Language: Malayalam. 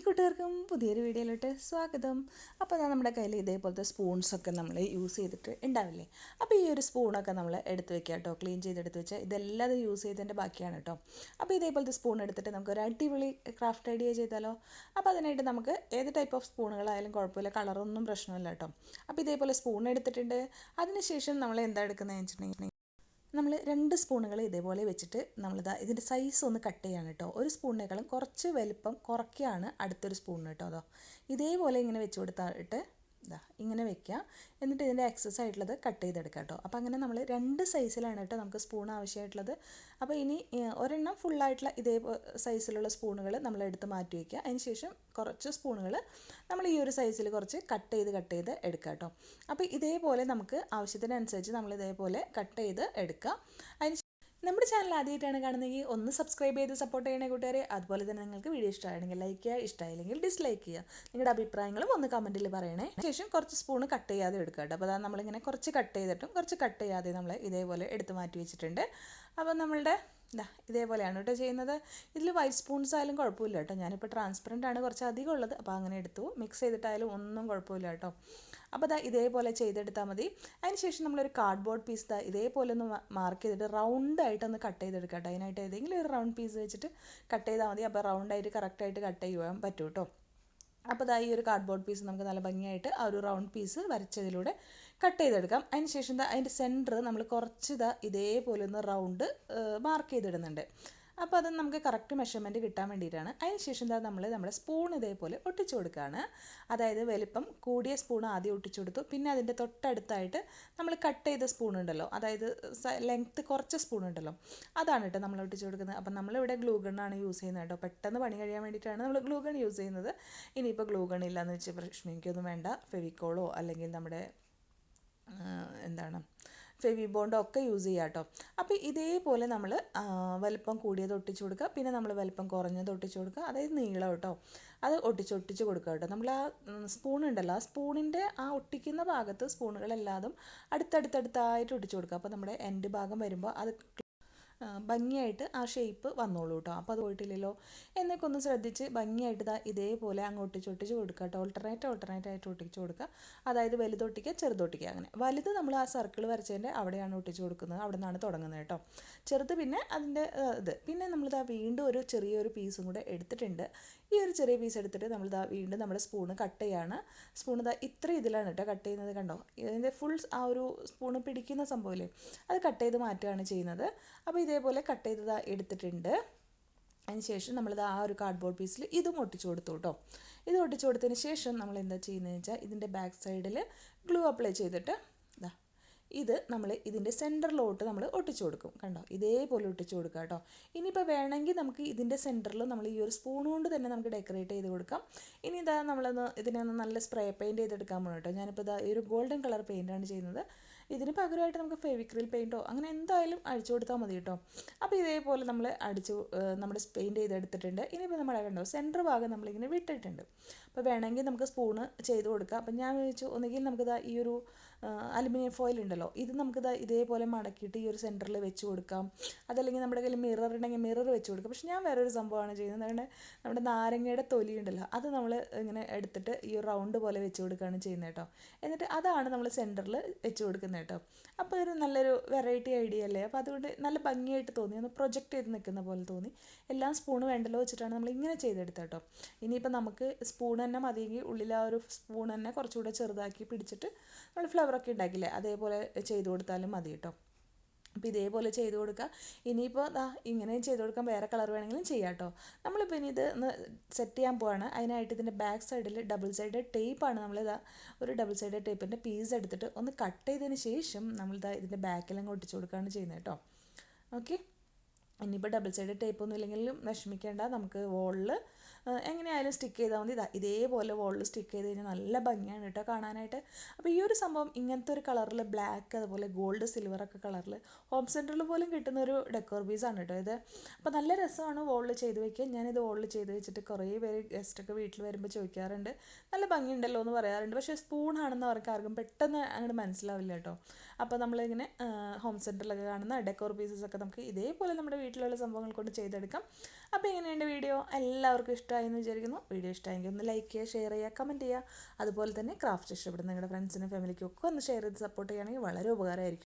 കൂട്ടുകാർക്കും പുതിയൊരു വീഡിയോയിലോട്ട് സ്വാഗതം. അപ്പോൾ അതാ നമ്മുടെ കയ്യിൽ ഇതേപോലത്തെ സ്പൂൺസൊക്കെ നമ്മൾ യൂസ് ചെയ്തിട്ട് ഉണ്ടാവില്ലേ. അപ്പോൾ ഈ ഒരു സ്പൂണൊക്കെ നമ്മൾ എടുത്ത് വെക്കുക കേട്ടോ. ക്ലീൻ ചെയ്തെടുത്ത് വെച്ചാൽ ഇതെല്ലാം യൂസ് ചെയ്തതിൻ്റെ ബാക്കിയാണ് കേട്ടോ. അപ്പോൾ ഇതേപോലത്തെ സ്പൂൺ എടുത്തിട്ട് നമുക്ക് ഒരു അടിപൊളി ക്രാഫ്റ്റ് ഐഡിയ ചെയ്താലോ. അപ്പോൾ അതിനായിട്ട് നമുക്ക് ഏത് ടൈപ്പ് ഓഫ് സ്പൂണുകളായാലും കുഴപ്പമില്ല, കളറൊന്നും പ്രശ്നമില്ല കേട്ടോ. അപ്പോൾ ഇതേപോലെ സ്പൂൺ എടുത്തിട്ടുണ്ട്. അതിനുശേഷം നമ്മൾ എന്താ എടുക്കുന്നതെന്ന് വെച്ചിട്ടുണ്ടെങ്കിൽ നമ്മൾ 2 സ്പൂണുകൾ ഇതേപോലെ വെച്ചിട്ട് നമ്മളിതാ ഇതിൻ്റെ സൈസ് ഒന്ന് കട്ട് ചെയ്യാണ് കേട്ടോ. ഒരു സ്പൂണിനേക്കാളും കുറച്ച് വലിപ്പം കുറയ്ക്കുകയാണ് അടുത്തൊരു സ്പൂണിന് കേട്ടോ. അതോ ഇതേപോലെ ഇങ്ങനെ വെച്ച് കൊടുത്തിട്ട് ഇതാ ഇങ്ങനെ വെക്കുക. എന്നിട്ട് ഇതിൻ്റെ എക്സസ് ആയിട്ടുള്ളത് കട്ട് ചെയ്തെടുക്കുക കേട്ടോ. അപ്പോൾ അങ്ങനെ നമ്മൾ 2 സൈസിലാണ് കേട്ടോ നമുക്ക് സ്പൂൺ ആവശ്യമായിട്ടുള്ളത്. അപ്പോൾ ഇനി ഒരെണ്ണം ഫുള്ളായിട്ടുള്ള ഇതേ സൈസിലുള്ള സ്പൂണുകൾ നമ്മൾ എടുത്ത് മാറ്റി വയ്ക്കുക. അതിന് ശേഷം കുറച്ച് സ്പൂണുകൾ നമ്മൾ ഈ ഒരു സൈസിൽ കുറച്ച് കട്ട് ചെയ്ത് എടുക്കുക കേട്ടോ. അപ്പോൾ ഇതേപോലെ നമുക്ക് ആവശ്യത്തിനനുസരിച്ച് നമ്മൾ ഇതേപോലെ കട്ട് ചെയ്ത് എടുക്കുക. അതിന് നമ്മുടെ ചാനൽ ആദ്യമായിട്ടാണ് കാണുന്നതെങ്കിൽ ഒന്ന് സബ്സ്ക്രൈബ് ചെയ്ത് സപ്പോർട്ട് ചെയ്യണേ കൂട്ടുകാരെ. അതുപോലെ തന്നെ നിങ്ങൾക്ക് വീഡിയോ ഇഷ്ടമാണെങ്കിൽ ലൈക്ക് ചെയ്യുക, ഇഷ്ടമായില്ലെങ്കിൽ ഡിസ്ലൈക്ക് ചെയ്യുക. നിങ്ങളുടെ അഭിപ്രായങ്ങളും ഒന്ന് കമൻറ്റിൽ പറയണേ. ശേഷം കുറച്ച് സ്പൂൺ കട്ട് ചെയ്യാതെ എടുക്കുക കേട്ടോ. അപ്പോൾ അതാണ് നമ്മളിങ്ങനെ കുറച്ച് കട്ട് ചെയ്തിട്ടും കുറച്ച് കട്ട് ചെയ്യാതെ നമ്മൾ ഇതേപോലെ എടുത്ത് മാറ്റി വെച്ചിട്ടുണ്ട്. അപ്പോൾ നമ്മളുടെ ഇതേപോലെയാണ് കേട്ടോ ചെയ്യുന്നത്. ഇതിൽ വൈറ്റ് സ്പൂൺസ് ആയാലും കുഴപ്പമില്ല കേട്ടോ. ഞാനിപ്പോൾ ട്രാൻസ്പെറൻ്റ് ആണ് കുറച്ച് അധികം ഉള്ളത്, അപ്പോൾ അങ്ങനെ എടുത്തു. മിക്സ് ചെയ്തിട്ടായാലും ഒന്നും കുഴപ്പമില്ല കേട്ടോ. അപ്പോൾ ഇതേപോലെ ചെയ്തെടുത്താൽ മതി. അതിനുശേഷം നമ്മളൊരു കാർഡ്ബോർഡ് പീസ് ഇതേപോലെ ഒന്ന് മാർക്ക് ചെയ്തിട്ട് റൗണ്ടായിട്ടൊന്ന് കട്ട് ചെയ്തെടുക്കുക കേട്ടോ. അതിനായിട്ട് ഏതെങ്കിലും ഒരു റൗണ്ട് പീസ് വെച്ചിട്ട് കട്ട് ചെയ്താൽ മതി. അപ്പോൾ റൗണ്ടായിട്ട് കറക്റ്റായിട്ട് കട്ട് ചെയ്യാൻ പറ്റും കേട്ടോ. അപ്പോൾ ഈ ഒരു കാർഡ്ബോർഡ് പീസ് നമുക്ക് നല്ല ഭംഗിയായിട്ട് ആ ഒരു റൗണ്ട് പീസ് വരച്ചതിലൂടെ കട്ട് ചെയ്തെടുക്കാം. അതിന് ശേഷം അതിൻ്റെ സെൻറ്റർ നമ്മൾ കുറച്ച് ഇതേപോലെ ഒന്ന് റൗണ്ട് മാർക്ക് ചെയ്തിടുന്നുണ്ട്. അപ്പോൾ അത് നമുക്ക് കറക്റ്റ് മെഷർമെൻറ്റ് കിട്ടാൻ വേണ്ടിയിട്ടാണ്. അതിന് ശേഷം നമ്മുടെ സ്പൂൺ ഇതേപോലെ ഒട്ടിച്ചു കൊടുക്കുകയാണ്. അതായത് വലിപ്പം കൂടിയ സ്പൂൺ ആദ്യം ഒട്ടിച്ചു കൊടുത്തു. പിന്നെ അതിൻ്റെ തൊട്ടടുത്തായിട്ട് നമ്മൾ കട്ട് ചെയ്ത സ്പൂൺ ഉണ്ടല്ലോ, അതായത് ലെങ്ത്ത് കുറച്ച് സ്പൂൺ ഉണ്ടല്ലോ, അതാണ് കേട്ടോ നമ്മൾ ഒട്ടിച്ചു കൊടുക്കുന്നത്. അപ്പം നമ്മളിവിടെ ഗ്ലൂ ഗണ്ണാണ് യൂസ് ചെയ്യുന്നത് കേട്ടോ. പെട്ടെന്ന് പണി കഴിയാൻ വേണ്ടിയിട്ടാണ് നമ്മൾ ഗ്ലൂ ഗൺ യൂസ് ചെയ്യുന്നത്. ഇനിയിപ്പോൾ ഗ്ലൂ ഗൺ ഇല്ലയെന്ന് വെച്ച് പ്രശ്നമൊന്നും വേണ്ട. ഫെവിക്കോളോ അല്ലെങ്കിൽ നമ്മുടെ ഫെവി ബോണ്ടോ ഒക്കെ യൂസ് ചെയ്യാം കേട്ടോ. അപ്പോൾ ഇതേപോലെ നമ്മൾ വലിപ്പം കൂടിയത് ഒട്ടിച്ചു കൊടുക്കുക. പിന്നെ നമ്മൾ വലിപ്പം കുറഞ്ഞത് ഒട്ടിച്ചു കൊടുക്കുക. അതായത് നീളം കേട്ടോ, അത് ഒട്ടിച്ച് കൊടുക്കുക കേട്ടോ. നമ്മൾ ആ സ്പൂൺ ഉണ്ടല്ലോ, ആ സ്പൂണിൻ്റെ ആ ഒട്ടിക്കുന്ന ഭാഗത്ത് സ്പൂണുകളെല്ലാതും അടുത്തടുത്തായിട്ട് ഒട്ടിച്ചു കൊടുക്കുക. അപ്പോൾ നമ്മുടെ എൻഡ് ഭാഗം വരുമ്പോൾ അത് ഭംഗിയായിട്ട് ആ ഷേപ്പ് വന്നോളൂ കേട്ടോ. അപ്പോൾ അത് പോയിട്ടില്ലല്ലോ എന്നൊക്കെ ഒന്ന് ശ്രദ്ധിച്ച് ഭംഗിയായിട്ട് ഇതേപോലെ അങ്ങ് ഒട്ടിച്ച് കൊടുക്കുക കേട്ടോ. ഓൾട്ടർനേറ്റ് ആയിട്ട് ഒട്ടിച്ച് കൊടുക്കുക. അതായത് വലുതൊട്ടിക്കുക ചെറുതൊട്ടിക്കുക. അങ്ങനെ വലുത് നമ്മൾ ആ സർക്കിൾ വരച്ചതിൻ്റെ അവിടെയാണ് ഒട്ടിച്ച് കൊടുക്കുന്നത്, അവിടെ നിന്നാണ് തുടങ്ങുന്നത് കേട്ടോ. ചെറുത് പിന്നെ അതിൻ്റെ പിന്നെ നമ്മളിത് വീണ്ടും ഒരു ചെറിയൊരു പീസും കൂടെ എടുത്തിട്ടുണ്ട്. ഈ ഒരു ചെറിയ പീസ് എടുത്തിട്ട് നമ്മളിത് വീണ്ടും നമ്മുടെ സ്പൂണ് കട്ട് ചെയ്യാണ്. സ്പൂൺ ഇത്ര ഇതിലാണ് കേട്ടോ കട്ട് ചെയ്യുന്നത്, കണ്ടോ. ഇതിൻ്റെ ഫുൾ ആ ഒരു സ്പൂണ് പിടിക്കുന്ന സംഭവമില്ലേ, അത് കട്ട് ചെയ്ത് മാറ്റുകയാണ് ചെയ്യുന്നത്. അപ്പോൾ ഇതേപോലെ കട്ട് ചെയ്ത് എടുത്തിട്ടുണ്ട്. അതിന് ശേഷം നമ്മളിത് ആ ഒരു കാർഡ്ബോർഡ് പീസിൽ ഇതും ഒട്ടിച്ചു കൊടുത്തു കേട്ടോ. ഇത് ഒട്ടിച്ചു കൊടുത്തതിന് ശേഷം നമ്മൾ എന്താ ചെയ്യുന്നതെന്ന് വെച്ചാൽ ഇതിൻ്റെ ബാക്ക് സൈഡിൽ ഗ്ലൂ അപ്ലൈ ചെയ്തിട്ട് ഇത് നമ്മൾ ഇതിൻ്റെ സെൻറ്ററിലോട്ട് നമ്മൾ ഒട്ടിച്ചു കൊടുക്കും. കണ്ടോ, ഇതേപോലെ ഒട്ടിച്ചു കൊടുക്കുക കേട്ടോ. ഇനിയിപ്പോൾ വേണമെങ്കിൽ നമുക്ക് ഇതിൻ്റെ സെൻറ്ററിൽ നമ്മൾ ഈ ഒരു സ്പൂൺ കൊണ്ട് തന്നെ നമുക്ക് ഡെക്കറേറ്റ് ചെയ്ത് കൊടുക്കാം. ഇനി ഇതിനെ ഒന്ന് നല്ല സ്പ്രേ പെയിൻറ്റ് ചെയ്തെടുക്കാൻ പോകണം കേട്ടോ. ഞാനിപ്പോൾ ഈ ഒരു ഗോൾഡൻ കളർ പെയിൻറ്റാണ് ചെയ്യുന്നത്. ഇതിന് പകരമായിട്ട് നമുക്ക് ഫെവിക്രിൽ പെയിൻറ്റോ അങ്ങനെ എന്തായാലും അടിച്ചു കൊടുത്താൽ മതി കേട്ടോ. അപ്പോൾ ഇതേപോലെ നമ്മൾ നമ്മുടെ പെയിൻറ്റ് ചെയ്തെടുത്തിട്ടുണ്ട്. ഇനിയിപ്പോൾ നമ്മുടെ കണ്ടോ സെൻറ്റർ ഭാഗം നമ്മളിങ്ങനെ വിട്ടിട്ടുണ്ട്. അപ്പോൾ വേണമെങ്കിൽ നമുക്ക് സ്പൂണ് ചെയ്ത് കൊടുക്കാം. അപ്പം ഞാൻ വിചാരിച്ചു ഒന്നുകിൽ നമുക്കിത് ഈ ഒരു അലുമിനിയം ഫോയിൽ ഉണ്ടല്ലോ, ഇത് നമുക്കിത് ഇതേപോലെ മടക്കിയിട്ട് ഈ ഒരു സെൻറ്ററിൽ വെച്ച് കൊടുക്കാം. അതല്ലെങ്കിൽ നമ്മുടെ കയ്യിൽ മിറർ ഉണ്ടെങ്കിൽ മിറർ വെച്ച് കൊടുക്കാം. പക്ഷെ ഞാൻ വേറൊരു സംഭവമാണ് ചെയ്യുന്നത്. അതുകൊണ്ട് നമ്മുടെ നാരങ്ങയുടെ തൊലി ഉണ്ടല്ലോ, അത് നമ്മൾ ഇങ്ങനെ എടുത്തിട്ട് ഈ റൗണ്ട് പോലെ വെച്ച് കൊടുക്കുകയാണ് ചെയ്യുന്നത് കേട്ടോ. എന്നിട്ട് അതാണ് നമ്മൾ സെൻറ്ററിൽ വെച്ച് കൊടുക്കുന്നത് കേട്ടോ. അപ്പോൾ ഒരു നല്ലൊരു വെറൈറ്റി ഐഡിയ അല്ലേ. അപ്പോൾ അതുകൊണ്ട് നല്ല ഭംഗിയായിട്ട് തോന്നി, ഒന്ന് പ്രൊജക്റ്റ് ചെയ്ത് നിൽക്കുന്ന പോലെ തോന്നി. എല്ലാം സ്പൂണ് വേണ്ടല്ലോ വെച്ചിട്ടാണ് നമ്മൾ ഇങ്ങനെ ചെയ്തെടുത്തത് കേട്ടോ. ഇനിയിപ്പോൾ നമുക്ക് സ്പൂൺ തന്നെ മതിയെങ്കിൽ ഉള്ളിൽ ആ ഒരു സ്പൂൺ തന്നെ കുറച്ചുകൂടെ ചെറുതാക്കി പിടിച്ചിട്ട് നമ്മൾ ഫ്ലവറൊക്കെ ഉണ്ടാക്കില്ലേ, അതേപോലെ ചെയ്ത് കൊടുത്താലും മതി കേട്ടോ. അപ്പോൾ ഇതേപോലെ ചെയ്ത് കൊടുക്കുക. ഇനിയിപ്പോൾ ഇങ്ങനെയും ചെയ്ത് കൊടുക്കാം, വേറെ കളർ വേണമെങ്കിലും ചെയ്യാം കേട്ടോ. നമ്മളിപ്പോൾ ഇനി ഇത് ഒന്ന് സെറ്റ് ചെയ്യാൻ പോവാണ്. അതിനായിട്ട് ഇതിൻ്റെ ബാക്ക് സൈഡിൽ ഡബിൾ സൈഡ് ടേപ്പാണ്. ഒരു ഡബിൾ സൈഡ് ടേപ്പിൻ്റെ പീസ് എടുത്തിട്ട് ഒന്ന് കട്ട് ചെയ്തതിന് ശേഷം ഇതിൻ്റെ ബാക്കിലങ്ങ് ഒട്ടിച്ച് കൊടുക്കുകയാണ് ചെയ്യുന്നത് കേട്ടോ. ഓക്കെ, ഇനിയിപ്പോൾ ഡബിൾ സൈഡ് ടേപ്പൊന്നും ഇല്ലെങ്കിലും വിഷമിക്കേണ്ട, നമുക്ക് വോളിൽ എങ്ങനെയായാലും സ്റ്റിക്ക് ചെയ്താൽ മതി. ഇതേപോലെ വോളിൽ സ്റ്റിക്ക് ചെയ്ത് കഴിഞ്ഞാൽ നല്ല ഭംഗിയാണ് കേട്ടോ കാണാനായിട്ട്. അപ്പോൾ ഈ ഒരു സംഭവം ഇങ്ങനത്തെ ഒരു കളറിൽ ബ്ലാക്ക് അതുപോലെ ഗോൾഡ് സിൽവറൊക്കെ കളറിൽ ഹോം സെൻറ്ററിൽ പോലും കിട്ടുന്ന ഒരു ഡെക്കോർ പീസാണ് കേട്ടോ ഇത്. അപ്പോൾ നല്ല രസമാണ് വോളിൽ ചെയ്ത് വയ്ക്കുക. ഞാനിത് വോളിൽ ചെയ്ത് വെച്ചിട്ട് കുറേ പേര് ഗസ്റ്റൊക്കെ വീട്ടിൽ വരുമ്പോൾ ചോദിക്കാറുണ്ട്, നല്ല ഭംഗിയുണ്ടല്ലോ എന്ന് പറയാറുണ്ട്. പക്ഷേ സ്പൂണാണെന്ന് അവർക്ക് ആർക്കും പെട്ടെന്ന് അങ്ങോട്ട് മനസ്സിലാവില്ല കേട്ടോ. അപ്പോൾ നമ്മളിങ്ങനെ ഹോം സെൻറ്ററിലൊക്കെ കാണുന്ന ഡെക്കോർ പീസസ് ഒക്കെ നമുക്ക് ഇതേപോലെ നമ്മുടെ വീട്ടിലുള്ള സംഭവങ്ങൾ കൊണ്ട് ചെയ്തെടുക്കാം. അപ്പോൾ എങ്ങനെയുണ്ട് വീഡിയോ? എല്ലാവർക്കും ഇഷ്ടമായി എന്ന് വിചാരിക്കുന്നു. വീഡിയോ ഇഷ്ടമായെങ്കിൽ ഒന്ന് ലൈക്ക് ചെയ്യുക, ഷെയർ ചെയ്യുക, കമൻറ്റ് ചെയ്യുക. അതുപോലെ തന്നെ ക്രാഫ്റ്റ് ഇഷ്ടപ്പെടുന്ന നിങ്ങളുടെ ഫ്രണ്ട്സിനും ഫാമിലിക്കും ഒക്കെ ഒന്ന് ഷെയർ ചെയ്ത് സപ്പോർട്ട് ചെയ്യുകയാണെങ്കിൽ വളരെ ഉപകാരമായിരിക്കും.